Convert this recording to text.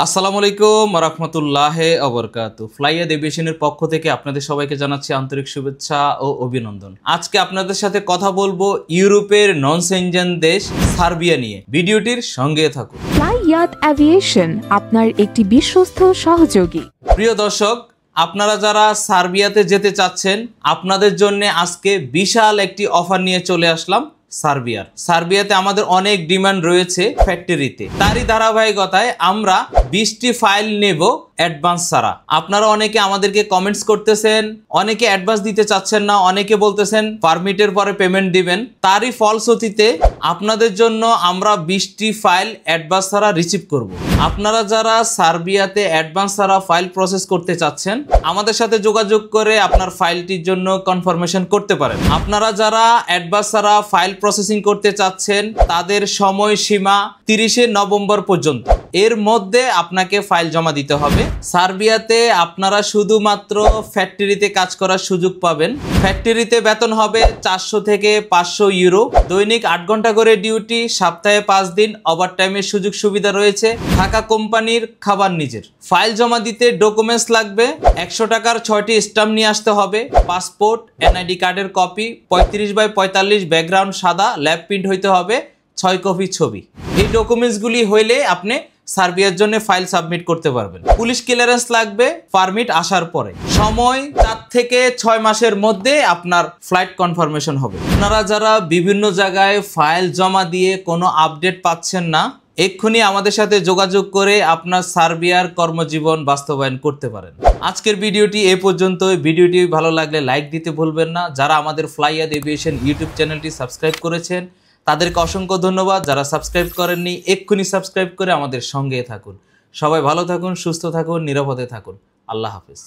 আসসালামু আলাইকুম রাহমাতুল্লাহি ওয়া বারাকাতুহু। ফ্লাইয়াদ এভিয়েশনের পক্ষ থেকে আপনাদের সবাইকে জানাচ্ছি আন্তরিক শুভেচ্ছা ও অভিনন্দন। আজকে আপনাদের সাথে কথা বলবো ইউরোপের নন সেনজেন দেশ সার্বিয়া নিয়ে। ভিডিওটির সঙ্গে থাকুন। ফ্লাইয়াদ এভিয়েশন আপনার একটি বিশ্বস্ত সহযোগী। প্রিয় দর্শক, আপনারা যারা সার্বিয়াতে যেতে চাচ্ছেন, আপনাদের জন্য আজকে বিশাল একটি অফার নিয়ে চলে আসলাম। সার্বিয়াতে আমাদের অনেক ডিমান্ড রয়েছে ফ্যাক্টরিতে। তারই ধারাবাহিকতায় আমরা 20টি ফাইল নেব অ্যাডভান্স ছাড়া। আপনারা অনেকে আমাদেরকে কমেন্টস করতেছেন, অনেকে অ্যাডভান্স দিতে চাচ্ছেন না, অনেকে বলতেছেন পারমিটের পরে পেমেন্ট দিবেন। তারই ফলশ্রুতিতে আপনাদের জন্য আমরা 20টি ফাইল অ্যাডভান্স ছাড়া রিসিভ করব। আপনারা যারা সার্বিয়াতে অ্যাডভান্স ছাড়া ফাইল প্রসেস করতে চাচ্ছেন, আমাদের সাথে যোগাযোগ করে আপনার ফাইলটির জন্য কনফার্মেশন করতে পারেন। আপনারা যারা অ্যাডভান্স ছাড়া ফাইল প্রসেসিং করতে চাচ্ছেন, তাদের সময়সীমা 30শে নভেম্বর পর্যন্ত। এর মধ্যে আপনাকে ফাইল জমা দিতে হবে। সার্বিয়াতে আপনারা শুধুমাত্র ফ্যাক্টরিতে কাজ করার সুযোগ পাবেন। ফ্যাক্টরিতে বেতন হবে 400 থেকে 500 ইউরো। দৈনিক 8 ঘন্টা করে ডিউটি, সপ্তাহে 5 দিন ওভারটাইমের সুযোগ সুবিধা রয়েছে। থাকা কোম্পানির, খাবার নিজের। ফাইল জমা দিতে ডকুমেন্টস লাগবে। 100 টাকার 6টি স্ট্যাম্প নিয়ে আসতে হবে। পাসপোর্ট, এনআইডি কার্ডের কপি, 35x45 ব্যাকগ্রাউন্ড সাদা, ল্যাব প্রিন্ট হইতে হবে, 6 কপি ছবি। এই ডকুমেন্টসগুলি হইলে আপনি সার্বিয়ার জন্য ফাইল সাবমিট করতে পারবেন। পুলিশ ক্লিয়ারেন্স লাগবে পারমিট আসার পরে। সময় 4 থেকে 6 মাসের মধ্যে আপনার ফ্লাইট কনফার্মেশন হবে। আপনারা যারা বিভিন্ন জায়গায় ফাইল জমা দিয়ে কোনো আপডেট পাচ্ছেন না, এক্ষুনি আমাদের সাথে যোগাযোগ করে আপনার সার্বিয়ার কর্মজীবন বাস্তবায়ন করতে পারেন। আজকের ভিডিওটি এ পর্যন্ত। ভিডিওটি ভালো লাগলে লাইক দিতে ভুলবেন না। যারা আমাদের ফ্লাইয়াদ এভিয়েশন ইউটিউব চ্যানেলটি সাবস্ক্রাইব করেছেন, তাদেরকে অসংখ্য ধন্যবাদ। যারা সাবস্ক্রাইব করেননি, এক্ষুনি সাবস্ক্রাইব করে আমাদের সঙ্গে থাকুন। সবাই ভালো থাকুন, সুস্থ থাকুন, নিরাপদে থাকুন। আল্লাহ হাফেজ।